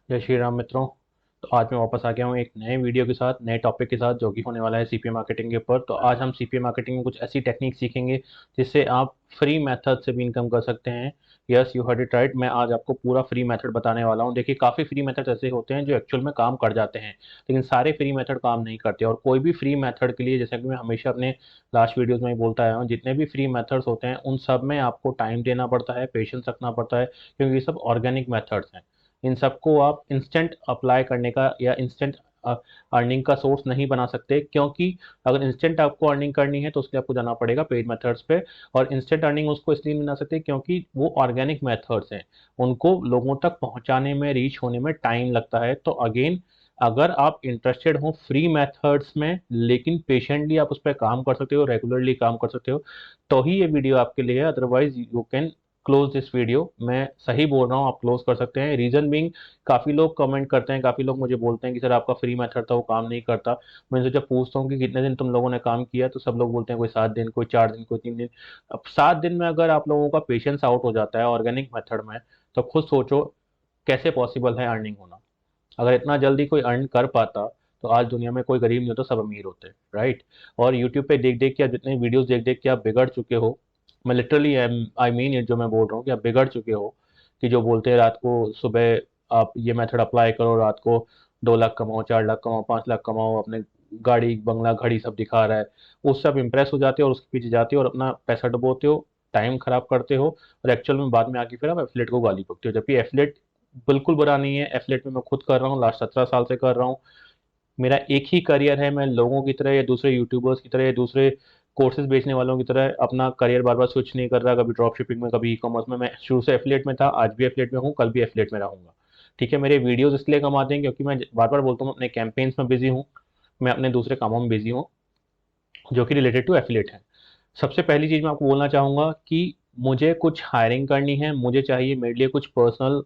जय श्री राम मित्रों। तो आज मैं वापस आ गया हूँ एक नए वीडियो के साथ, नए टॉपिक के साथ, जो कि होने वाला है सीपीए मार्केटिंग के ऊपर। तो आज हम सीपीए मार्केटिंग में कुछ ऐसी टेक्निक सीखेंगे जिससे आप फ्री मेथड से भी इनकम कर सकते हैं। Yes, you heard it right. मैं आज आपको पूरा फ्री मेथड बताने वाला हूँ। देखिए, काफ़ी फ्री मेथड ऐसे होते हैं जो एक्चुअल में काम कर जाते हैं, लेकिन सारे फ्री मेथड काम नहीं करते। और कोई भी फ्री मेथड के लिए, जैसा कि मैं हमेशा अपने लास्ट वीडियोज़ में ही बोलता आया हूँ, जितने भी फ्री मेथड्स होते हैं उन सब में आपको टाइम देना पड़ता है, पेशेंस रखना पड़ता है, क्योंकि ये सब ऑर्गेनिक मेथड्स हैं। इन सबको आप इंस्टेंट अप्लाई करने का या इंस्टेंट अर्निंग का सोर्स नहीं बना सकते, क्योंकि अगर इंस्टेंट आपको अर्निंग करनी है तो उसके लिए आपको जाना पड़ेगा पेड मेथड्स पे। और इंस्टेंट अर्निंग उसको इसलिए नहीं बना सकते क्योंकि वो ऑर्गेनिक मेथड्स हैं, उनको लोगों तक पहुंचाने में, रीच होने में टाइम लगता है। तो अगेन, अगर आप इंटरेस्टेड हो फ्री मेथड्स में, लेकिन पेशेंटली आप उस पर काम कर सकते हो, रेगुलरली काम कर सकते हो, तो ही ये वीडियो आपके लिए है। Otherwise you can close this video. मैं सही बोल रहा हूँ, आप क्लोज कर सकते हैं। रीजन बीइंग, काफ़ी लोग कमेंट करते हैं, काफ़ी लोग मुझे बोलते हैं कि सर आपका फ्री मेथड था वो काम नहीं करता। मैं इनसे जब पूछता हूँ कि कितने दिन तुम लोगों ने काम किया, तो सब लोग बोलते हैं कोई 7 दिन, कोई 4 दिन, कोई 3 दिन। अब 7 दिन में अगर आप लोगों का पेशेंस आउट हो जाता है ऑर्गेनिक मेथड में, तो खुद सोचो कैसे पॉसिबल है अर्निंग होना। अगर इतना जल्दी कोई अर्न कर पाता तो आज दुनिया में कोई गरीब नहीं होता, सब अमीर होते, राइट। और यूट्यूब पे देख देख के, आप जितने वीडियोस देख देख के आप बिगड़ चुके हो। मैं लिटरली आई मीन इट, जो मैं बोल रहा हूँ कि आप बिगड़ चुके हो। कि जो बोलते हैं रात को, सुबह आप ये मेथड अप्लाई करो, रात को 2 लाख कमाओ, 4 लाख कमाओ, 5 लाख कमाओ, अपने गाड़ी बंगला घड़ी सब दिखा रहा है, उससे आप इंप्रेस हो जाते हो और उसके पीछे जाते हो और अपना पैसा डुबोते हो, टाइम खराब करते हो। और एक्चुअल में बाद में आके फिर आप एफिलेट को गाली बकते हो, जबकि एफिलेट बिल्कुल बुरा नहीं है। एफिलेट में मैं खुद कर रहा हूँ, लास्ट 17 साल से कर रहा हूँ। मेरा एक ही करियर है, मैं लोगों की तरह या दूसरे यूट्यूबर्स की तरह या दूसरे कोर्सेज बेचने वालों की तरह अपना करियर बार बार स्विच नहीं कर रहा। कभी ड्रॉप शिपिंग में, कभी ई कॉमर्स में। मैं शुरू से एफिलेट में था, आज भी एफिलेट में हूँ, कल भी एफिलेट में रहूंगा। ठीक है, मेरे वीडियोस इसलिए कम आते हैं क्योंकि मैं बार बार बोलता हूँ अपने कैंपेन्स में बिजी हूँ, मैं अपने दूसरे कामों में बिजी हूँ जो कि रिलेटेड टू एफिलेट है। सबसे पहली चीज़ मैं आपको बोलना चाहूँगा कि मुझे कुछ हायरिंग करनी है, मुझे चाहिए मेरे लिए कुछ पर्सनल,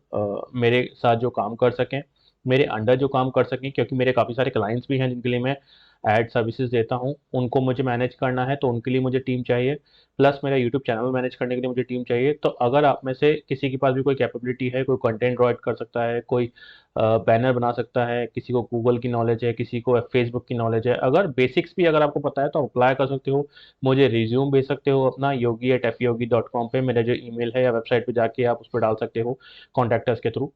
मेरे साथ जो काम कर सकें, मेरे अंडर जो काम कर सकें, क्योंकि मेरे काफ़ी सारे क्लाइंट्स भी हैं जिनके लिए मैं एड सर्विसेज देता हूँ, उनको मुझे मैनेज करना है, तो उनके लिए मुझे टीम चाहिए। प्लस मेरा यूट्यूब चैनल मैनेज करने के लिए मुझे टीम चाहिए। तो अगर आप में से किसी के पास भी कोई कैपेबिलिटी है, कोई कंटेंट राइट कर सकता है, कोई बैनर बना सकता है, किसी को गूगल की नॉलेज है, किसी को फेसबुक की नॉलेज है, अगर बेसिक्स भी अगर आपको पता है तो अप्लाई कर सकते हो। मुझे रिज्यूम भेज सकते हो अपना yogi@fyogi.com पे, मेरा जो ईमेल है, या वेबसाइट पे जाके आप उस पर डाल सकते हो कॉन्टैक्टर्स के थ्रू।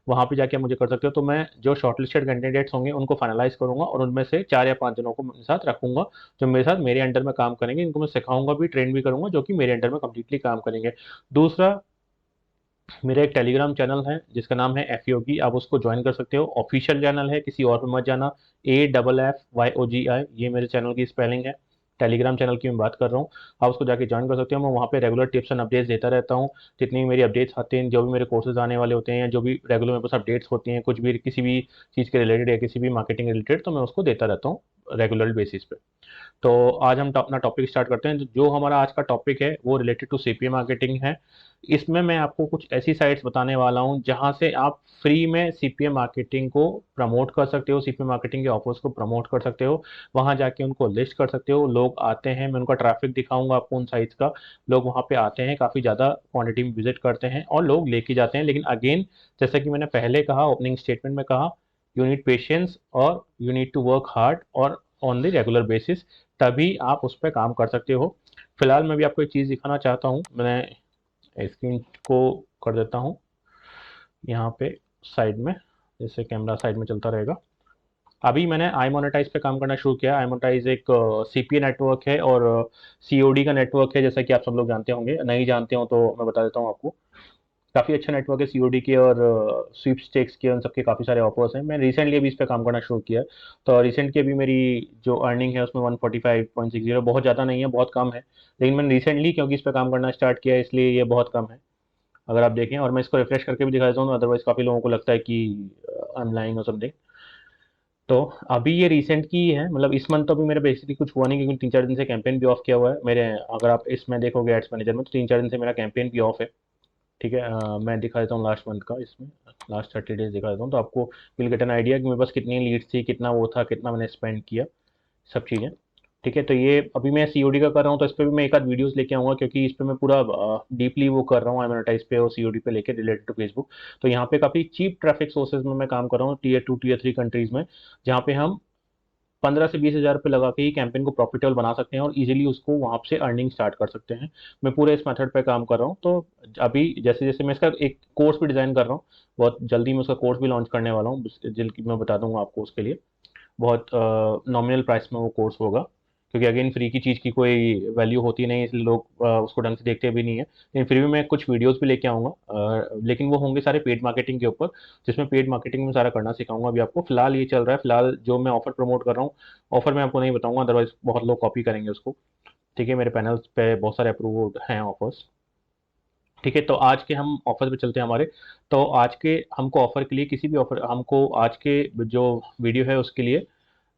वहाँ पे जाके आप मुझे कर सकते हो। तो मैं जो शॉर्टलिस्टेड कैंडिडेट्स होंगे उनको फाइनलाइज करूंगा और उनमें से 4 या 5 जनों को मेरे साथ रखूंगा, जो मेरे साथ मेरे अंडर में काम करेंगे। इनको मैं सिखाऊंगा भी, ट्रेन भी करूंगा, जो कि मेरे अंडर में कंप्लीटली काम करेंगे। दूसरा, मेरा एक टेलीग्राम चैनल है जिसका नाम है एफ योगी, आप उसको ज्वाइन कर सकते हो। ऑफिशियल चैनल है, किसी और पे मत जाना। AFFYOGI, ये मेरे चैनल की स्पेलिंग है। टेलीग्राम चैनल की मैं बात कर रहा हूँ, आप उसको जाके ज्वाइन कर सकते हो। मैं वहाँ पे रेगुलर टिप्स एंड अपडेट्स देता रहता हूँ। जितनी भी मेरी अपडेट्स आते हैं, जो भी मेरे कोर्सेज आने वाले होते हैं, जो भी रेगुलर मेरे पास अपडेट्स होती हैं, कुछ भी किसी भी चीज़ के रिलेटेड या किसी भी मार्केटिंग रिलेटेड, तो मैं उसको देता रहता हूँ रेगुलर बेसिस पे। तो आज हम अपना टॉपिक स्टार्ट करते हैं। जो हमारा आज का टॉपिक है वो रिलेटेड टू सीपीए मार्केटिंग है। इसमें मैं आपको कुछ ऐसी साइट्स बताने वाला हूं जहां से आप फ्री में सीपीए मार्केटिंग को प्रमोट कर सकते हो, सीपीए मार्केटिंग के ऑफर्स को प्रमोट कर सकते हो। वहां जाके उनको लिस्ट कर सकते हो। लोग आते हैं, मैं उनका ट्रैफिक दिखाऊंगा आपको उन साइट्स का। लोग वहां पे आते हैं, काफ़ी ज़्यादा क्वांटिटी में विजिट करते हैं और लोग लेके जाते हैं। लेकिन अगेन, जैसा कि मैंने पहले कहा, ओपनिंग स्टेटमेंट में कहा, यू नीड पेशेंस और you need to work hard और ऑन द रेगुलर बेसिस, तभी आप उस पर काम कर सकते हो। फिलहाल मैं भी आपको एक चीज़ दिखाना चाहता हूँ। मैं स्क्रीन को कर देता हूँ यहाँ पे साइड में, जैसे कैमरा साइड में चलता रहेगा। अभी मैंने आई मोनेटाइज पे काम करना शुरू किया। आई मोनेटाइज एक सीपीए नेटवर्क है और सीओडी का नेटवर्क है, जैसा कि आप सब लोग जानते होंगे। नहीं जानते हो तो मैं बता देता हूँ आपको। काफ़ी अच्छा नेटवर्क है सीओडी के और स्वीपस्टेक्स के, उन सबके काफ़ी सारे ऑफर्स हैं। मैं रिसेंटली अभी इस पे काम करना शुरू किया है। तो रिसेंट की अभी मेरी जो अर्निंग है उसमें 145.60, बहुत ज़्यादा नहीं है, बहुत कम है। लेकिन मैंने रिसेंटली क्योंकि इस पे काम करना स्टार्ट किया है, इसलिए ये बहुत कम है। अगर आप देखें, और मैं इसको रिफ्रेश करके भी दिखा देता हूँ, अदरवाइज काफ़ी लोगों को लगता है कि आई एम लाइंग और समथिंग। तो अभी ये रिसेंट की है, मतलब इस मंथ तो अभी मेरा बेसिकली कुछ हुआ नहीं, क्योंकि 3-4 दिन से कैंपेन भी ऑफ किया हुआ है मेरे। अगर आप इसमें देखोगे एड्स मैनेजर में, तो 3-4 दिन से मेरा कैंपेन भी ऑफ है। ठीक है, मैं दिखा देता हूँ लास्ट मंथ का, इसमें लास्ट 30 डेज दिखा देता हूँ, तो आपको विल गेट एन आइडिया कि मेरे पास कितनी लीड्स थी, कितना वो था, कितना मैंने स्पेंड किया, सब चीज़ें। ठीक है, तो ये अभी मैं सीओडी का कर रहा हूँ, तो इस पे भी मैं एक आध वीडियोस लेके आऊंगा, क्योंकि इस पे मैं पूरा डीपली वो कर रहा हूँ एमोनेटाइज पे और सीओडी पे लेके रिलेटेड टू फेसबुक। तो यहाँ पे काफ़ी चीप ट्रैफिक सोर्सेज में मैं काम कर रहा हूँ, टीयर 2 टीयर 3 कंट्रीज में, जहाँ पे हम 15 से 20 हज़ार रुपये लगा के ही कैंपेन को प्रॉफिटेबल बना सकते हैं और इजीली उसको वहाँ से अर्निंग स्टार्ट कर सकते हैं। मैं पूरे इस मेथड पे काम कर रहा हूँ। तो अभी जैसे जैसे मैं इसका एक कोर्स भी डिज़ाइन कर रहा हूँ, बहुत जल्दी मैं उसका कोर्स भी लॉन्च करने वाला हूँ, जल्द मैं बता दूंगा आपको उसके लिए। बहुत नॉमिनल प्राइस में वो कोर्स होगा, क्योंकि अगेन फ्री की चीज़ की कोई वैल्यू होती नहीं है, इसलिए लोग उसको ढंग से देखते भी नहीं है। लेकिन फिर भी मैं कुछ वीडियोस भी लेके आऊँगा, लेकिन वो होंगे सारे पेड मार्केटिंग के ऊपर, जिसमें पेड मार्केटिंग में सारा करना सिखाऊंगा। अभी आपको फिलहाल ये चल रहा है, फिलहाल जो मैं ऑफर प्रमोट कर रहा हूँ, ऑफर मैं आपको नहीं बताऊंगा, अदरवाइज बहुत लोग कॉपी करेंगे उसको। ठीक है, मेरे पैनल्स पे बहुत सारे अप्रूव्ड हैं ऑफर्स। ठीक है, तो आज के हम ऑफर पे चलते हैं हमारे। तो आज के हमको ऑफर के लिए किसी भी ऑफर, हमको आज के जो वीडियो है उसके लिए,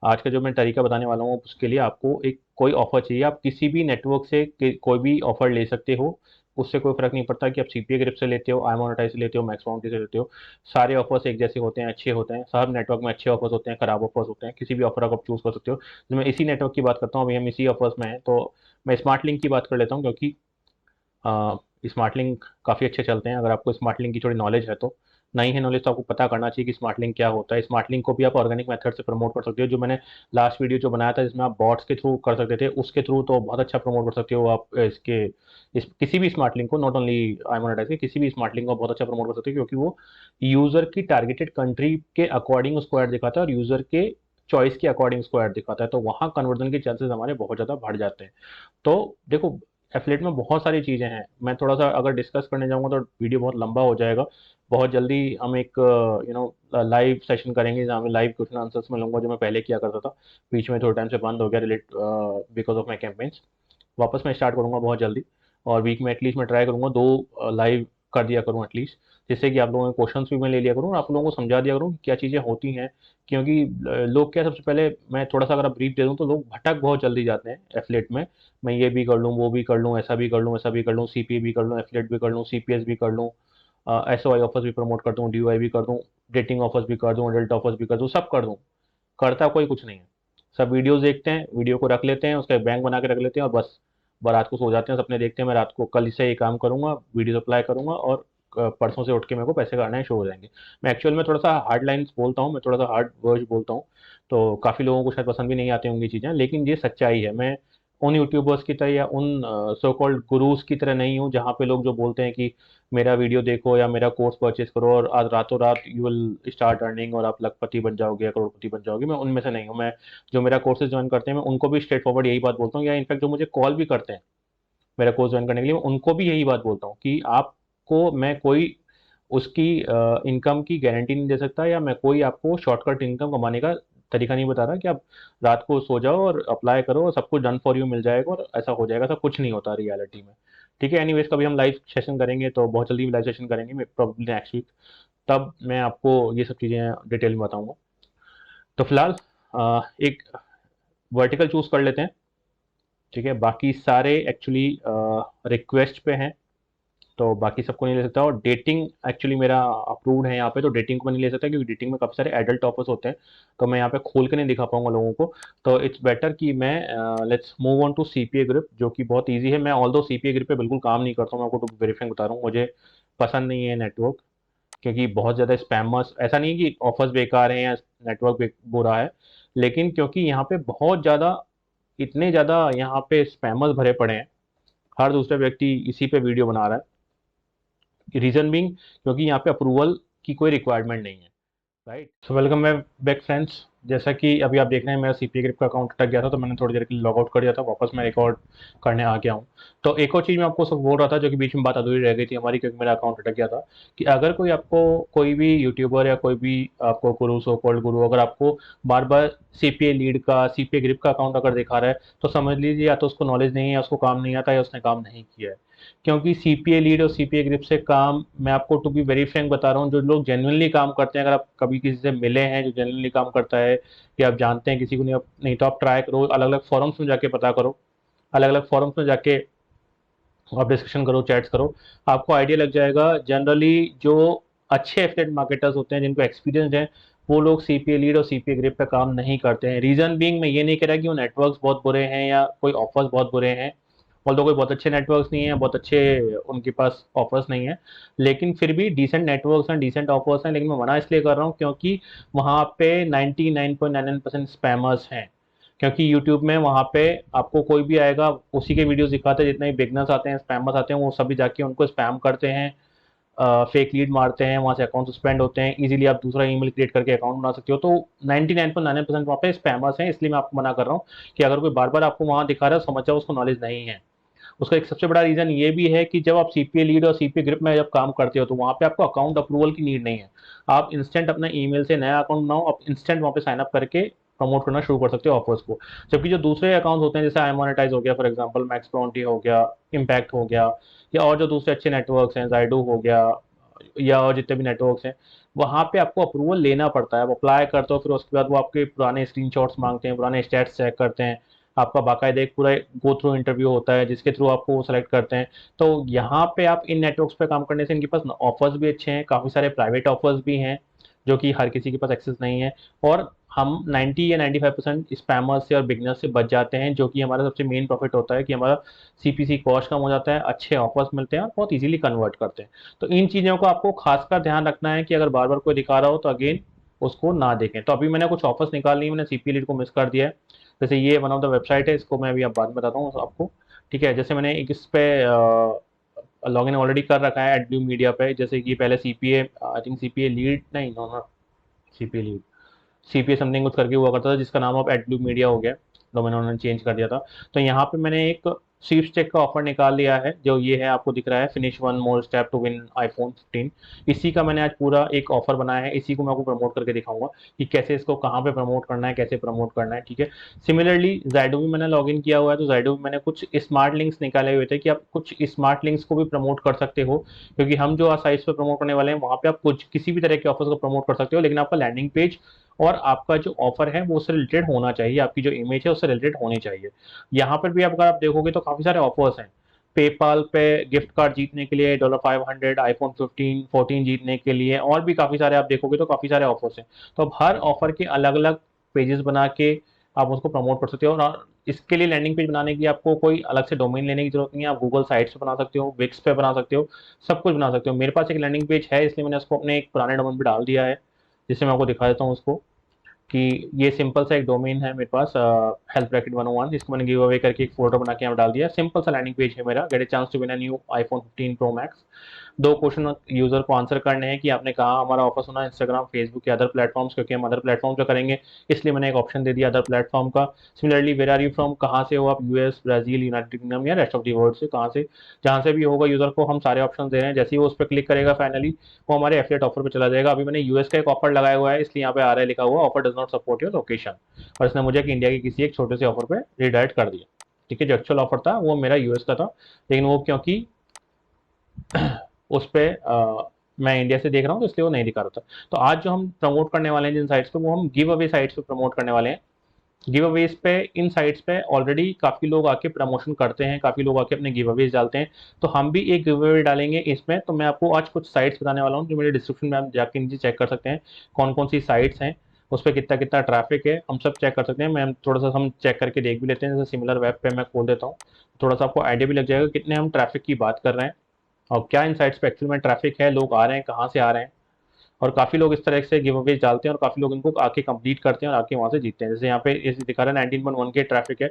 आज का जो मैं तरीका बताने वाला हूँ उसके लिए आपको एक कोई ऑफर चाहिए, आप किसी भी नेटवर्क से कोई भी ऑफर ले सकते हो। उससे कोई फर्क नहीं पड़ता कि आप सीपीए ग्रिप से लेते हो, आई मोनेटाइज से लेते हो, मैक्स बाउंटी से लेते हो। सारे ऑफर्स एक जैसे होते हैं, अच्छे होते हैं, सब नेटवर्क में अच्छे ऑफर्स होते हैं, खराब ऑफर्स होते हैं, किसी भी ऑफर आप चूज कर सकते हो। तो मैं इसी नेटवर्क की बात करता हूँ, अभी हम इसी ऑफर्स में हैं, तो मैं स्मार्ट लिंक की बात कर लेता हूँ, क्योंकि स्मार्ट लिंक काफ़ी अच्छे चलते हैं। अगर आपको स्मार्ट लिंक की थोड़ी नॉलेज है तो, नहीं है नॉलेज तो आपको पता करना चाहिए कि स्मार्ट लिंक क्या होता है। स्मार्ट लिंक को भी आप ऑर्गेनिक मेथड से प्रमोट कर सकते हो, जो मैंने लास्ट वीडियो जो बनाया था जिसमें आप बॉट्स के थ्रू कर सकते थे, उसके थ्रू तो बहुत अच्छा प्रमोट कर सकते हो आप इसके, किसी भी स्मार्ट लिंक को, नॉट ओनली आई मोनेटाइज के, किसी भी स्मार्ट लिंक को बहुत अच्छा प्रमोट कर सकते हो, क्योंकि वो यूज़र की टारगेटेड कंट्री के अकॉर्डिंग उसको ऐड दिखाता है और यूज़र के चॉइस के अकॉर्डिंग उसको ऐड दिखाता है, तो वहाँ कन्वर्जन के चांसेस हमारे बहुत ज़्यादा बढ़ जाते हैं। तो देखो, एफिलिएट में बहुत सारी चीज़ें हैं, मैं थोड़ा सा अगर डिस्कस करने जाऊंगा तो वीडियो बहुत लंबा हो जाएगा। बहुत जल्दी हम एक लाइव सेशन करेंगे, जहाँ मैं लाइव क्वेश्चन आंसर्स में लूंगा, जो मैं पहले किया करता था, बीच में थोड़े टाइम से बंद हो गया relate because of my campaigns. वापस मैं स्टार्ट करूंगा बहुत जल्दी, और वीक में एटलीस्ट मैं ट्राई करूंगा 2 लाइव कर दिया करूँ एटलीस्ट, जिससे कि आप लोगों के क्वेश्चंस भी मैं ले लिया करूँ और आप लोगों को समझा दिया करूँ कि क्या चीज़ें होती हैं। क्योंकि लोग क्या, सबसे पहले मैं थोड़ा सा अगर ब्रीफ दे दूँ तो लोग भटक बहुत जल्दी जाते हैं एफिलेट में। मैं ये भी कर लूँ, वो भी कर लूँ, ऐसा भी कर लूँ, ऐसा भी कर लूँ, सीपीए भी कर लूँ, एफिलेट भी कर लूँ, सीपीएस भी कर लूँ, एसओआई ऑफर्स भी प्रमोट कर दूँ, डीओआई भी कर दूँ, डेटिंग ऑफर्स भी कर दूँ, एडल्ट ऑफर्स भी कर दूँ, सब कर दूँ, करता कोई कुछ नहीं है। सब वीडियोस देखते हैं, वीडियो को रख लेते हैं, उसका एक बैंक बना के रख लेते हैं और बस रात को सो जाते हैं, सपने देखते हैं मैं रात को कल से ये काम करूंगा, वीडियो अप्लाई करूंगा और परसों से उठ के मेरे को पैसे करने शुरू हो जाएंगे। मैं एक्चुअल में थोड़ा सा हार्ड लाइन्स बोलता हूँ, मैं थोड़ा सा हार्ड वर्ड्स बोलता हूँ, तो काफ़ी लोगों को शायद पसंद भी नहीं आती होंगी चीज़ें, लेकिन ये सच्चाई है। मैं उन यूट्यूबर्स की तरह या उन सो कॉल्ड गुरुज की तरह नहीं हूँ, जहाँ पे लोग जो बोलते हैं कि मेरा वीडियो देखो या मेरा कोर्स परचेज करो और आज रातों रात यू विल स्टार्ट अर्निंग और आप लखपति बन जाओगे या करोड़पति बन जाओगे। मैं उनमें से नहीं हूँ। मैं जो मेरा कोर्सेज ज्वाइन करते हैं मैं उनको भी स्ट्रेट फॉरवर्ड यही बात बोलता हूँ, या इनफैक्ट जो मुझे कॉल भी करते हैं मेरा कोर्स ज्वाइन करने के लिए, मैं उनको भी यही बात बोलता हूँ कि आपको मैं कोई उसकी इनकम की गारंटी नहीं दे सकता, या मैं कोई आपको शॉर्टकट इनकम कमाने का तरीका नहीं बता रहा कि आप रात को सो जाओ और अप्लाई करो और सब कुछ डन फॉर यू मिल जाएगा और ऐसा हो जाएगा, सब कुछ नहीं होता रियलिटी में। ठीक है, एनीवेज कभी हम लाइव सेशन करेंगे, तो बहुत जल्दी लाइव सेशन करेंगे, प्रॉब्लली नेक्स्ट वीक, तब मैं आपको ये सब चीज़ें डिटेल में बताऊंगा। तो फिलहाल एक वर्टिकल चूज कर लेते हैं। ठीक है, बाकी सारे एक्चुअली रिक्वेस्ट पे हैं, तो बाकी सबको नहीं ले सकता, और डेटिंग एक्चुअली मेरा अप्रूव्ड है यहाँ पे, तो डेटिंग को मैं नहीं ले सकता, क्योंकि डेटिंग में काफ़ी सारे एडल्ट ऑफर्स होते हैं, तो मैं यहाँ पे खोल के नहीं दिखा पाऊंगा लोगों को। तो इट्स बेटर कि मैं let's move on to CPA group, जो कि बहुत इजी है। मैं ऑल दो सीपीए ग्रुप पे बिल्कुल काम नहीं करता हूँ, मैं आपको वेरीफाई बता रहा हूँ, मुझे पसंद नहीं है नेटवर्क, क्योंकि बहुत ज़्यादा स्पैमर्स, ऐसा नहीं है कि ऑफर्स बेकार हैं या नेटवर्क बुरा है, लेकिन क्योंकि यहाँ पे बहुत ज़्यादा, इतने ज़्यादा यहाँ पे स्पैमर्स भरे पड़े हैं, हर दूसरा व्यक्ति इसी पे वीडियो बना रहा है। रीज़न बीइंग क्योंकि यहाँ पे अप्रूवल की कोई रिक्वायरमेंट नहीं है। Right, so welcome back friends. जैसा कि अभी आप देख रहे हैं मेरा सीपीए ग्रिप का अकाउंट अटक गया था, तो मैंने थोड़ी देर के लिए लॉग आउट कर दिया था, वापस मैं रिकॉर्ड करने आ गया हूँ। तो एक और चीज़ मैं आपको सब बोल रहा था, जो कि बीच में बात अधूरी रह गई थी हमारी, क्योंकि मेरा अकाउंट अटक गया था, कि अगर कोई आपको, कोई भी यूट्यूबर या कोई भी आपको गुरु, सो कॉल्ड गुरु, अगर आपको बार बार सीपीए लीड का, सीपीए ग्रिप का अकाउंट अगर दिखा रहा है, तो समझ लीजिए या तो उसको नॉलेज नहीं है, या उसको काम नहीं आता, या उसने काम नहीं किया है। क्योंकि सीपीए लीड और सीपीए ग्रिप से काम, मैं आपको टू बी वेरी फ्रैंक बता रहा हूँ, जो लोग जेन्युइनली काम करते हैं, अगर आप कभी किसी से मिले हैं जो जेन्युइनली काम करता है, या आप जानते हैं किसी को, नहीं तो आप ट्राई करो, अलग अलग फॉरम्स में जाके पता करो, अलग अलग फॉरम्स में जाके आप डिस्कशन करो, चैट्स करो, आपको आइडिया लग जाएगा। जनरली जो अच्छे एफिलिएट मार्केटर्स होते हैं जिनको एक्सपीरियंस है, वो लोग सीपीए लीड और सीपीए ग्रिप पे काम नहीं करते हैं। रीजन बीइंग, मैं ये नहीं कह रहा कि वो नेटवर्क्स बहुत बुरे हैं या कोई ऑफर्स बहुत बुरे हैं, ऑल्दो कोई बहुत अच्छे नेटवर्क्स नहीं है, बहुत अच्छे उनके पास ऑफर्स नहीं है, लेकिन फिर भी डिसेंट नेटवर्क्स हैं, डिसेंट ऑफर्स हैं। लेकिन मैं मना इसलिए कर रहा हूँ क्योंकि वहाँ पे 99.99% स्पैमर्स हैं। क्योंकि यूट्यूब में वहाँ पे आपको कोई भी आएगा, उसी के वीडियोस दिखाते हैं, जितने भी बिगनर्स आते हैं, स्पैमर्स आते हैं, वो सभी जाके उनको स्पैम करते हैं, फेक लीड मारते हैं, वहाँ से अकाउंट सस्पेंड होते हैं। इजीली आप दूसरा ईमेल क्रिएट करके अकाउंट बना सकते हो। तो 99.99% वहाँ पे स्पैमर्स हैं, इसलिए मैं आपको मना कर रहा हूँ कि अगर कोई बार बार आपको वहाँ दिखा रहा है, समझ जाओ उसको नॉलेज नहीं है। उसका एक सबसे बड़ा रीजन ये भी है कि जब आप सीपीए लीड और सीपीए ग्रिप में जब काम करते हो तो वहाँ पे आपको अकाउंट अप्रूवल की नीड नहीं है। आप इंस्टेंट अपना ईमेल से नया अकाउंट बनाओ, आप इंस्टेंट वहाँ पे साइन अप करके प्रमोट करना शुरू कर सकते हो ऑफर्स को। जबकि जो दूसरे अकाउंट होते हैं, जैसे आई मोनेटाइज हो गया फॉर एग्जांपल, मैक्स प्रॉन्टी हो गया, इम्पैक्ट हो गया, या और जो दूसरे अच्छे नेटवर्क्स हैं, जाइडो हो गया, या और जितने भी नेटवर्क्स हैं, वहाँ पे आपको अप्रूवल लेना पड़ता है। आप अप्लाई करते हो, फिर उसके बाद वो आपके पुराने स्क्रीनशॉट्स मांगते हैं, पुराने स्टैट्स चेक करते हैं, आपका बाकायदा एक पूरा गो थ्रू इंटरव्यू होता है जिसके थ्रू आपको वो सेलेक्ट करते हैं। तो यहाँ पे आप इन नेटवर्क्स पे काम करने से इनके पास ऑफर्स भी अच्छे हैं, काफ़ी सारे प्राइवेट ऑफर्स भी हैं जो कि हर किसी के पास एक्सेस नहीं है। और हम 90 या 95% स्पैमर्स से और बिगनर्स से बच जाते हैं, जो कि हमारा सबसे मेन प्रॉफिट होता है कि हमारा सीपीसी कॉस्ट कम हो जाता है, अच्छे ऑफर्स मिलते हैं और बहुत इजीली कन्वर्ट करते हैं। तो इन चीज़ों का आपको खासकर ध्यान रखना है कि अगर बार बार कोई दिखा रहा हो तो अगेन उसको ना देखें। तो अभी मैंने कुछ ऑफर्स निकाल ली, मैंने सीपी लीड को मिस कर दिया है। जैसे ये वन ऑफ द वेबसाइट है, इसको मैं अभी अब बाद में बताता हूँ आपको। ठीक है, जैसे मैंने एक इस पे लॉगिन ऑलरेडी कर रखा है एडब्ल्यू मीडिया पे। जैसे कि पहले CPA, I think CPA lead नहीं, no no, CPA lead, CPA something कुछ करके हुआ करता था, जिसका नाम अब एडब्ल्यू मीडिया हो गया, डोमेन उन्होंने चेंज कर दिया था। तो यहाँ पे मैंने एक स्वीप चेक का ऑफर निकाल लिया है, जो ये है, आपको दिख रहा है, finish one more step to win iPhone 15। इसी का मैंने आज पूरा एक ऑफर बनाया है, इसी को मैं आपको प्रमोट करके दिखाऊंगा कि कैसे इसको कहाँ पे प्रमोट करना है, कैसे प्रमोट करना है। ठीक है, सिमिलरली जाइडो भी मैंने लॉग इन किया हुआ है, तो जाइडो भी मैंने कुछ स्मार्ट लिंक्स निकाले हुए थे कि आप कुछ स्मार्ट लिंक्स को भी प्रमोट कर सकते हो। क्योंकि हम जो आज साइट्स पे प्रमोट करने वाले हैं, वहाँ पे आप कुछ किसी भी तरह के ऑफर्स को प्रमोट कर सकते हो, लेकिन आपका लैंडिंग पेज और आपका जो ऑफर है वो उससे रिलेटेड होना चाहिए, आपकी जो इमेज है उससे रिलेटेड होनी चाहिए। यहाँ पर भी अगर आप देखोगे तो काफी सारे ऑफर्स हैं। पेपाल पे गिफ्ट कार्ड जीतने के लिए $500, आईफोन 15 14 जीतने के लिए, और भी काफी सारे आप देखोगे तो काफी सारे ऑफर्स हैं। तो अब हर ऑफर के अलग अलग पेजेस बना के आप उसको प्रमोट कर सकते हो। और इसके लिए लैंडिंग पेज बनाने की आपको कोई अलग से डोमेन लेने की जरूरत नहीं है, आप गूगल साइट्स पे बना सकते हो, विक्स पे बना सकते हो, सब कुछ बना सकते हो। मेरे पास एक लैंडिंग पेज है, इसलिए मैंने उसको अपने एक पुराने डोमेन पे डाल दिया है, जिससे मैं आपको दिखा देता हूँ उसको। कि ये सिंपल सा एक डोमेन है मेरे पास, हेल्थ ब्रैकेट 101, इसको मैंने गिव अवे करके एक फोटो बना के यहाँ डाल दिया। सिंपल सा लैंडिंग पेज है मेरा, get a chance to win a new iPhone 15 pro max. दो क्वेश्चन यूजर को आंसर करने हैं कि आपने कहा हमारा ऑफर सुना, इंस्टाग्राम, फेसबुक या अदर प्लेटफॉर्म्स, क्योंकि हम अदर प्लेटफॉर्म पे करेंगे, इसलिए मैंने एक ऑप्शन दे दिया अदर प्लेटफॉर्म का। Similarly, where are you from, कहाँ से हो आप, यूएस, ब्राजील, यूनाइटेड किंगडम या रेस्ट ऑफ दी वर्ल्ड से, कहाँ से, जहाँ से भी होगा यूजर को हम सारे ऑप्शन दे रहे हैं। जैसे ही वो उस पर क्लिक करेगा फाइनली, वो हमारे एफिलिएट ऑफर पे चला जाएगा। अभी मैंने यूएस का एक ऑफर लगाया हुआ है, इसलिए यहाँ पे आ रहा है लिखा हुआ, offer does not support your location, और इसने मुझे कि इंडिया के किसी एक छोटे से ऑफर पे रिडायरेक्ट कर दिया। ठीक है, जो एक्चुअल ऑफर था वो मेरा यूएस का था, लेकिन वो क्योंकि उस पे मैं इंडिया से देख रहा हूँ तो इसलिए वो नहीं दिखा रहा था। तो आज जो हम प्रमोट करने वाले हैं जिन साइट्स पे, वो हम गिव अवे साइट्स पे प्रमोट करने वाले हैं। गिव अवेज पे, इन साइट्स पे ऑलरेडी काफी लोग आके प्रमोशन करते हैं, काफी लोग आके अपने गिव अवेज डालते हैं। तो हम भी एक गिव अवे डालेंगे इसमें। तो मैं आपको आज कुछ साइट्स बताने वाला हूँ जो मेरे डिस्क्रिप्शन में आप जाके नीचे चेक कर सकते हैं, कौन कौन सी साइट्स हैं, उस पर कितना कितना ट्रैफिक है, हम सब चेक कर सकते हैं। मैं थोड़ा सा हम चेक करके देख भी लेते हैं, जैसे सिमिलर वेब पे मैं खोल देता हूँ, थोड़ा सा आपको आइडिया भी लग जाएगा कितने हम ट्रैफिक की बात कर रहे हैं और क्या इन साइट्स पे एक्चुअल में ट्रैफिक है, लोग आ रहे हैं, कहाँ से आ रहे हैं। और काफी लोग इस तरह से गिव अवेज डालते हैं और काफी लोग इनको आके कंप्लीट करते हैं और आके वहां से जीतते हैं। जैसे यहाँ पे इस दिखा रहा है 19.1 के ट्रैफिक है।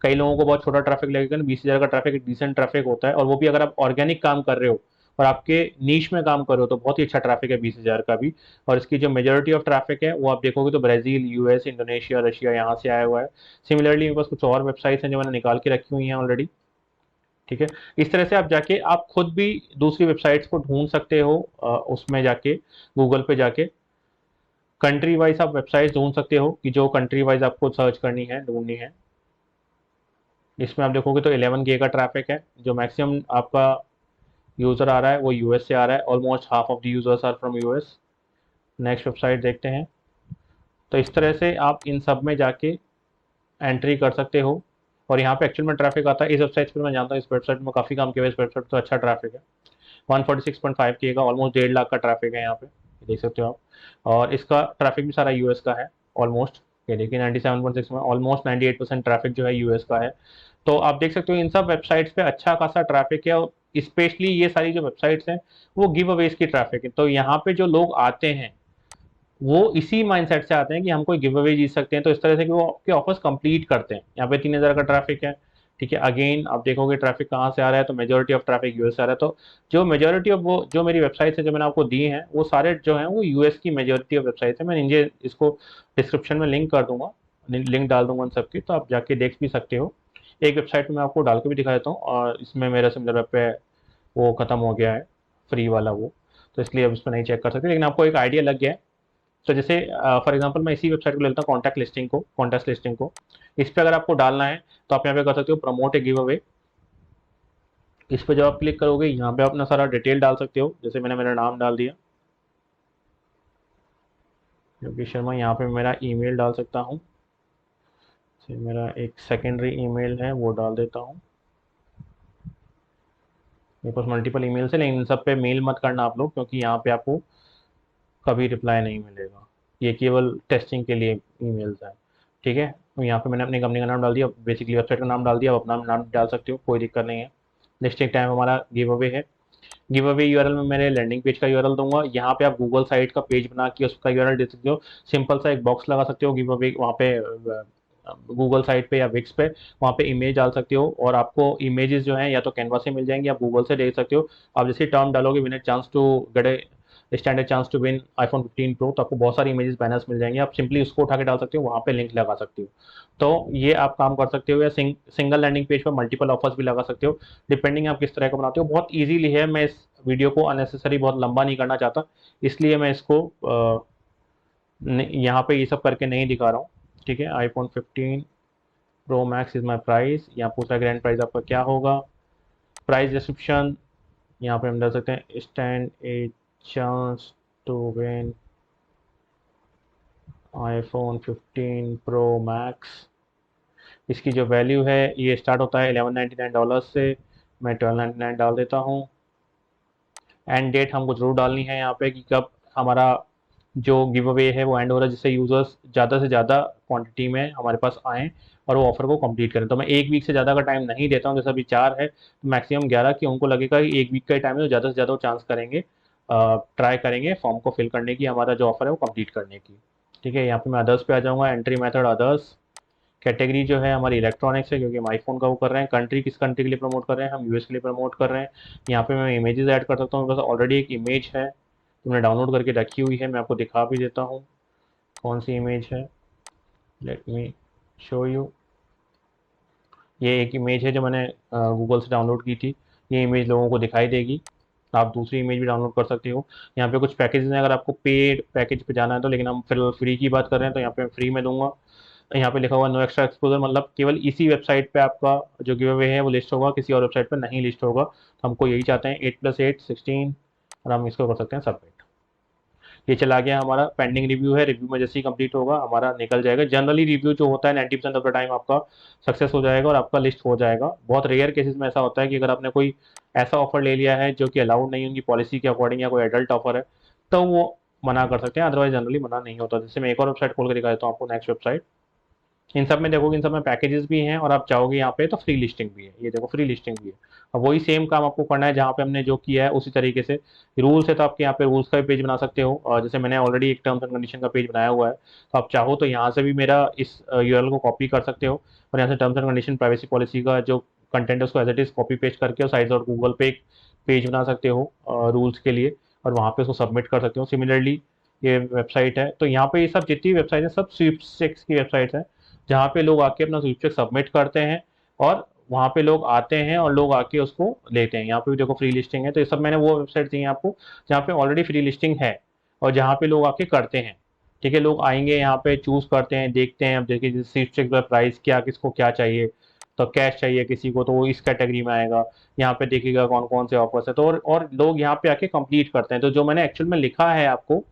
कई लोगों को बहुत छोटा ट्रैफिक लगेगा, 20,000 का ट्रैफिक एक डिसेंट ट्रैफिक होता है, और वो भी अगर आप ऑर्गेनिक काम कर रहे हो और आपके नीश में काम कर रहे हो तो बहुत ही अच्छा ट्रैफिक है 20,000 का भी। और इसकी जो मेजोरिटी ऑफ ट्रैफिक है वो आप देखोगे तो ब्राजील, यूएस, इंडोनेशिया, रशिया, यहाँ से आया हुआ है। सिमिलरली मेरे पास कुछ और वेबसाइट्स हैं जो मैंने निकाल के रखी हुई हैं ऑलरेडी। ठीक है, इस तरह से आप जाके आप खुद भी दूसरी वेबसाइट्स को ढूंढ सकते हो, उसमें जाके गूगल पे जाके कंट्री वाइज आप वेबसाइट ढूंढ सकते हो कि जो कंट्री वाइज आपको सर्च करनी है, ढूंढनी है। इसमें आप देखोगे तो 11K का ट्रैफिक है, जो मैक्सिमम आपका यूज़र आ रहा है वो यूएस से आ रहा है, almost half of the users are from US. Next website देखते हैं। तो इस तरह से आप इन सब में जाके एंट्री कर सकते हो और यहाँ पे एक्चुअल में ट्रैफिक आता है। इस वेबसाइट पर मैं जानता हूँ, इस वेबसाइट में काफ़ी काम किया हुआ है, इस वेबसाइट तो अच्छा ट्रैफिक है। 146.5 के का ऑलमोस्ट 1.5 लाख का ट्रैफिक है यहाँ पे, देख सकते हो आप। और इसका ट्रैफिक भी सारा यूएस का है ऑलमोस्ट। ये देखिए 97.6 में ऑलमोस्ट 98% ट्रैफिक जो है यूएस का है। तो आप देख सकते हो इन सब वेबसाइट्स पे अच्छा खासा ट्रैफिक है, और स्पेशली ये सारी जो वेबसाइट्स हैं वो गिव अवेज की ट्रैफिक है। तो यहाँ पे जो लोग आते हैं वो इसी माइंडसेट से आते हैं कि हम कोई गिव अवे जीत सकते हैं, तो इस तरह से कि वो आपके ऑफर्स कंप्लीट करते हैं। यहाँ पे 3,000 का ट्रैफिक है, ठीक है। अगेन आप देखोगे ट्रैफिक कहाँ से आ रहा है, तो मेजोरिटी ऑफ ट्रैफिक यूएस से आ रहा है। तो जो मेजोरिटी ऑफ वो जो मेरी वेबसाइट है जो मैंने आपको दी है वो सारे जो हैं वो यूएस की मेजोरिटी ऑफ वेबसाइट है। मैं नीचे इसको डिस्क्रिप्शन में लिंक कर दूंगा, लिंक डाल दूंगा उन सबकी, तो आप जाके देख भी सकते हो। एक वेबसाइट में मैं आपको डाल के भी दिखा देता हूँ, और इसमें मेरा सिमिलर वेब पे वो खत्म हो गया है फ्री वाला वो, तो इसलिए अब इस पर नहीं चेक कर सकते, लेकिन आपको एक आइडिया लग गया है। तो जैसे फॉर एग्जांपल मैं इसी वेबसाइट को ले लेता हूँ, कॉन्टैक्ट लिस्टिंग को। इस पे अगर आपको डालना है तो आप यहाँ पे कर सकते हो प्रमोट ए गिव अवे। इस पे जब आप क्लिक करोगे यहाँ पे अपना सारा डिटेल डाल सकते हो, जैसे मैंने मेरा नाम डाल दिया योगी शर्मा। यहाँ पे मेरा ईमेल डाल सकता हूँ, मेरा एक सेकेंडरी ईमेल है वो डाल देता हूँ। मेरे पास मल्टीपल ईमेल है, लेकिन इन सब पे मेल मत करना आप लोग, क्योंकि यहाँ पे आपको कभी रिप्लाई नहीं मिलेगा, ये केवल टेस्टिंग के लिए ईमेल्स है, ठीक है। तो यहाँ पे मैंने अपनी कंपनी का नाम डाल दिया, बेसिकली वेबसाइट का नाम डाल दिया, आप अपना नाम डाल सकते हो, कोई दिक्कत नहीं है। नेक्स्ट एक टाइम हमारा गिव अवे है। गिव अवे यूआरएल में मेरे लैंडिंग पेज का यूआरएल दूंगा। यहाँ पे आप गूगल साइट का पेज बना के उसका यूआरएल दे सकते हो, सिंपल सा एक बॉक्स लगा सकते हो गिव अवे वहाँ पे गूगल साइट पे या विक्स पे, वहाँ पे इमेज डाल सकते हो, और आपको इमेजेस जो हैं या तो कैनवा से मिल जाएंगे, आप गूगल से देख सकते हो। आप जैसे टर्म डालोगे win a chance to get a standard chance to win iPhone 15 pro, तो आपको बहुत सारी इमेजेस बैनर्स मिल जाएंगे, आप सिंपली उसको उठा के डाल सकते हो, वहाँ पे लिंक लगा सकते हो। तो ये आप काम कर सकते हो, या सिंगल लैंडिंग पेज पर मल्टीपल ऑफर्स भी लगा सकते हो, डिपेंडिंग आप किस तरह का बनाते हो। बहुत ईजीली है, मैं इस वीडियो को अननेसेसरी बहुत लंबा नहीं करना चाहता, इसलिए मैं इसको यहाँ पे ये सब करके नहीं दिखा रहा हूँ, ठीक है। IPhone 15 pro max is my price, यहाँ पूछा ग्रैंड प्राइस आपका क्या होगा। प्राइस डिस्क्रिप्शन यहाँ पे हम डाल सकते हैं stand a chance to win iPhone 15 pro max. इसकी जो वैल्यू है ये स्टार्ट होता है $1199 से, मैं $1299 डाल देता हूँ। एंड डेट हमको जरूर डालनी है यहाँ पे कि कब हमारा जो गिव अवे है वो एंड हो रहा है, जिससे यूज़र्स ज़्यादा से ज़्यादा क्वांटिटी में हमारे पास आएँ और वो ऑफर को कंप्लीट करें। तो मैं एक वीक से ज़्यादा का टाइम नहीं देता हूँ, जैसे अभी 4 है तो मैक्सिमम 11, कि उनको लगेगा कि एक वीक का टाइम है तो ज़्यादा से ज़्यादा वो चांस करेंगे, ट्राई करेंगे फॉर्म को फिल करने की, हमारा जो ऑफर है वो कंप्लीट करने की, ठीक है। यहाँ पे मैं अदर्स पे आ जाऊँगा, एंट्री मेथड अदर्स। कैटेगरी जो है हमारी इलेक्ट्रॉनिक्स है, क्योंकि हम आईफोन का वो कर रहे हैं। कंट्री किस कंट्री के लिए प्रमोट कर रहे हैं, हम यूएस के लिए प्रमोट कर रहे हैं। यहाँ पे मैं इमेजेस ऐड कर सकता हूँ, मेरे पास ऑलरेडी एक इमेज है तो मैंने डाउनलोड करके रखी हुई है, मैं आपको दिखा भी देता हूँ कौन सी इमेज है। Let me show you. ये एक इमेज है जो मैंने गूगल से डाउनलोड की थी, ये इमेज लोगों को दिखाई देगी। आप दूसरी इमेज भी डाउनलोड कर सकते हो। यहाँ पे कुछ पैकेजेस हैं, अगर आपको पेड पैकेज पे जाना है तो, लेकिन हम फिर फ्री की बात कर रहे हैं तो यहाँ पे फ्री में दूंगा। यहाँ पे लिखा हुआ नो एक्स्ट्रा एक्सपोजर, मतलब केवल इसी वेबसाइट पे आपका जो गिव अवे है वो लिस्ट होगा, किसी और वेबसाइट पे नहीं लिस्ट होगा। तो हमको यही चाहते हैं 8+8 16, और हम इसको कर सकते हैं सबमिट। ये चला गया हमारा, पेंडिंग रिव्यू है, रिव्यू में जैसे ही कंप्लीट होगा हमारा निकल जाएगा। जनरली रिव्यू जो होता है 90% ऑफ द टाइम आपका सक्सेस हो जाएगा और आपका लिस्ट हो जाएगा। बहुत रेयर केसेस में ऐसा होता है कि अगर आपने कोई ऐसा ऑफर ले लिया है जो कि अलाउड नहीं उनकी पॉलिसी के अकॉर्डिंग, या कोई एडल्ट ऑफर है, तो वो मना कर सकते हैं, अदरवाइज जनरली मना नहीं होता। जैसे मैं एक और वेबसाइट खोल कर दिखा देता हूँ आपको, नेक्स्ट वेबसाइट। इन सब में देखोगे, इन सब में पैकेजेस भी हैं, और आप चाहोगे यहाँ पे तो फ्री लिस्टिंग भी है, ये देखो फ्री लिस्टिंग भी है। अब वही सेम काम आपको करना है, जहाँ पे हमने जो किया है उसी तरीके से। रूल्स है तो आपके यहाँ पे रूल्स का भी पेज बना सकते हो, और जैसे मैंने ऑलरेडी एक टर्म्स एंड कंडीशन का पेज बनाया हुआ है, तो आप चाहो तो यहाँ से भी मेरा इस यूआरएल को कॉपी कर सकते हो, और यहाँ से terms and condition privacy policy का जो कंटेंट है उसको as it is copy paste करके और साइज और गूगल पे एक पेज बना सकते हो रूल्स के लिए, और वहाँ पे उसको सबमिट कर सकते हो। सिमिलरली ये वेबसाइट है, तो यहाँ पे ये सब जितनी वेबसाइट है सब स्वीपस्टेक्स की वेबसाइट है, जहाँ पे लोग आके अपना स्वीप चेक सबमिट करते हैं, और वहाँ पे लोग आते हैं और लोग आके उसको लेते हैं। यहाँ पे भी देखो फ्री लिस्टिंग है, तो ये सब मैंने वो वेबसाइट दी है आपको जहाँ पे ऑलरेडी फ्री लिस्टिंग है और जहाँ पे लोग आके करते हैं, ठीक है। लोग आएंगे यहाँ पे चूज करते हैं, देखते हैं। अब देखिए स्वीप चेक का प्राइस क्या, किसको क्या चाहिए, तो कैश चाहिए किसी को तो वो इस कैटेगरी में आएगा। यहाँ पे देखिएगा कौन कौन से ऑफर्स है, तो और लोग यहाँ पे आके कंप्लीट करते हैं। तो जो मैंने एक्चुअल में लिखा है आपको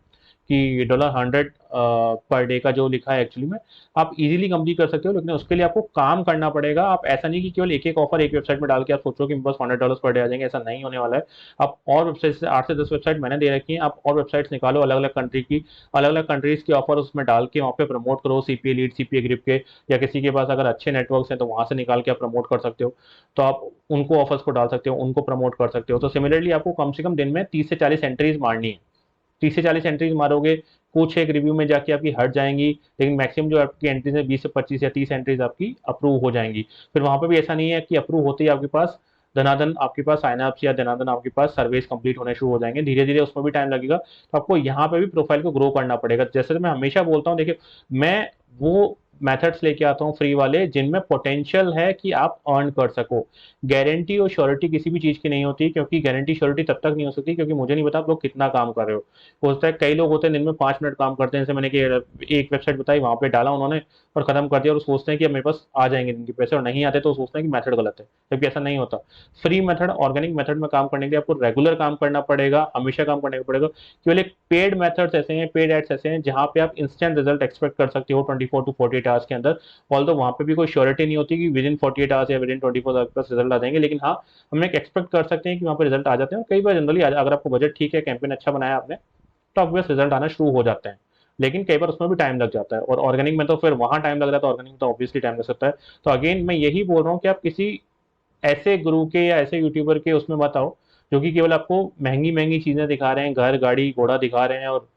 कि $100 पर डे का जो लिखा है एक्चुअली में आप इजीली कंप्लीट कर सकते हो, लेकिन उसके लिए आपको काम करना पड़ेगा। आप ऐसा नहीं कि केवल एक एक ऑफर एक वेबसाइट में डाल के आप सोचो कि बस $100 पर डे आ जाएंगे, ऐसा नहीं होने वाला है। आप और वेबसाइट से 8 से 10 वेबसाइट मैंने दे रखी हैं, आप और वेबसाइट्स निकालो अलग अलग कंट्री की, अलग अलग कंट्रीज की ऑफर उसमें डाल के वहाँ पे प्रमोट करो, सीपीए लीड, सीपीए ग्रिप के, या किसी के पास अगर अच्छे नेटवर्क्स हैं तो वहां से निकाल के आप प्रमोट कर सकते हो। तो आप उनको ऑफर्स को डाल सकते हो, उनको प्रमोट कर सकते हो। तो सिमिलरली आपको कम से कम दिन में 30 से 40 एंट्रीज मारनी है। 30 से 40 एंट्रीज मारोगे, कुछ एक रिव्यू में जाके आपकी हट जाएंगी, लेकिन मैक्सिमम जो आपकी एंट्रीज है 20 से 25 या 30 एंट्रीज आपकी अप्रूव हो जाएंगी। फिर वहां पर भी ऐसा नहीं है कि अप्रूव होते ही आपके पास धनाधन आपके पास साइनअप्स या धनाधन आपके पास सर्विस कंप्लीट होने शुरू हो जाएंगे। धीरे धीरे उसमें भी टाइम लगेगा, तो आपको यहाँ पे भी प्रोफाइल को ग्रो करना पड़ेगा। जैसे तो मैं हमेशा बोलता हूँ, देखिए मैं वो मेथड्स लेके आता हूँ फ्री वाले जिनमें पोटेंशियल है कि आप अर्न कर सको। गारंटी और श्योरिटी किसी भी चीज की नहीं होती, क्योंकि गारंटी श्योरिटी तब तक नहीं हो सकती क्योंकि मुझे नहीं पता आप लोग कितना काम कर रहे हो सकता है कई लोग होते हैं दिन में 5 मिनट काम करते हैं, जैसे मैंने कि एक वेबसाइट बताई वहां पे डाला उन्होंने और खत्म कर दिया, और सोचते हैं कि अब मेरे पास आ जाएंगे दिन के पैसे, और नहीं आते तो सोचते हैं कि मेथड गलत है, जबकि ऐसा नहीं होता। फ्री मेथड, ऑर्गेनिक मेथड में काम करने के लिए आपको रेगुलर काम करना पड़ेगा, हमेशा काम करने पड़ेगा। केवल एक पेड मेथड्स ऐसे हैं, पेड एड्स ऐसे हैं जहां पे आप इंस्टेंट रिजल्ट एक्सपेक्ट कर सकते हो 24 to 48 आवर्स के अंदर। ऑल तो वहां पे भी कोई श्योरिटी नहीं होती कि विद इन 48 आवर्स या विद इन 24 आवर्स के पास रिजल्ट आ जाएंगे, लेकिन हाँ हम एक एक्सपेक्ट कर सकते हैं कि वहां पर रिजल्ट आ जाते हैं। और कई बार जनरली अगर आपको बजट ठीक है, कैंपेन अच्छा बनाया आपने, तो आपके पास रिजल्ट आना शुरू हो जाते हैं। लेकिन कई बार उसमें भी टाइम लग जाता है, और ऑर्गेनिक में तो फिर वहां टाइम लग रहा है, तो ऑर्गेनिक में तो ऑब्वियसली टाइम लग सकता है। तो अगेन मैं यही बोल रहा हूँ कि आप किसी ऐसे गुरु के या ऐसे यूट्यूबर के उसमें मत आओ जो कि केवल आपको महंगी महंगी चीजें दिखा रहे हैं, घर गाड़ी घोड़ा दिखा रहे हैं, और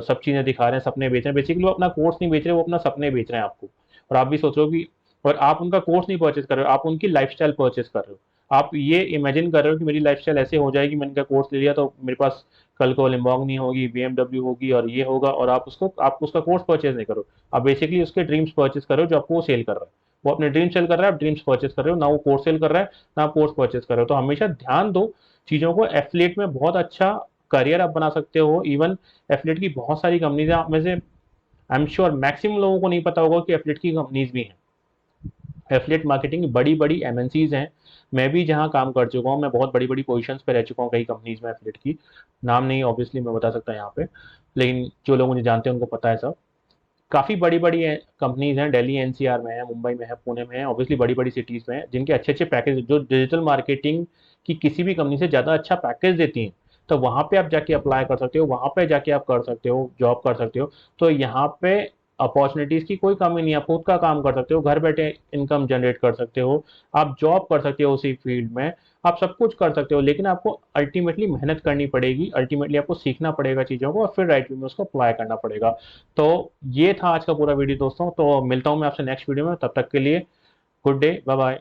सब चीजें दिखा रहे हैं, सपने बेच रहे हैं। बेसिकली वो अपना कोर्स नहीं बेच रहे, वो अपना सपने बेच रहे हैं आपको। और आप भी सोच रहे हो कि, और आप उनका कोर्स नहीं परचेज कर रहे हो, आप उनकी लाइफस्टाइल परचेज कर रहे हो। आप ये इमेजिन कर रहे हो कि मेरी लाइफस्टाइल ऐसे हो जाएगी, मैंने इनका कोर्स ले लिया तो मेरे पास कल को लिम्बोर्गिनी होगी, बीएमडब्ल्यू होगी और ये होगा, और आप उसका कोर्स परचेज नहीं करो। आप बेसिकली उसके ड्रीम्स परचेज करो जो आपको वो सेल कर रहा है। वो अपने ड्रीम सेल कर रहा है, आप ड्रीम्स परचेज कर रहे हो ना, वो कोर्स सेल कर रहा है ना आप कोर्स परचेज कर रहे हो। तो हमेशा ध्यान दो चीजों को। एफिलिएट में बहुत अच्छा करियर आप बना सकते हो। इवन एफिलिएट की बहुत सारी कंपनीज है, आप में से आई एम श्योर मैक्सिमम लोगों को नहीं पता होगा कि एफिलिएट की कंपनीज भी हैं। एफिलिएट मार्केटिंग बड़ी बड़ी एमएनसीज हैं। मैं भी जहां काम कर चुका हूं, मैं बहुत बड़ी बड़ी पोजीशंस पे रह चुका हूं कई कंपनीज में एफिलिएट की। नाम नहीं ऑब्वियसली मैं बता सकता यहाँ पे, लेकिन जो लोग मुझे जानते हैं उनको पता है सब। काफ़ी बड़ी-बड़ी कंपनीज़ हैं, दिल्ली एनसीआर में है, मुंबई में है, पुणे में है, ऑब्वियसली बड़ी-बड़ी सिटीज़ में है, जिनके अच्छे-अच्छे पैकेज जो डिजिटल मार्केटिंग की किसी भी कंपनी से ज़्यादा अच्छा पैकेज देती हैं। तो वहाँ पे आप जाके अप्लाई कर सकते हो, वहाँ पे जाके आप कर सकते हो, जॉब कर सकते हो। तो यहाँ पे अपॉर्चुनिटीज़ की कोई कमी नहीं है, आप खुद का काम कर सकते हो, घर बैठे इनकम जनरेट कर सकते हो, आप जॉब कर सकते हो उसी फील्ड में, आप सब कुछ कर सकते हो। लेकिन आपको अल्टीमेटली मेहनत करनी पड़ेगी, अल्टीमेटली आपको सीखना पड़ेगा चीज़ों को, और फिर राइट वे में उसको अप्लाई करना पड़ेगा। तो ये था आज का पूरा वीडियो दोस्तों। तो मिलता हूँ मैं आपसे नेक्स्ट वीडियो में, तब तक के लिए गुड डे, बाय बाय।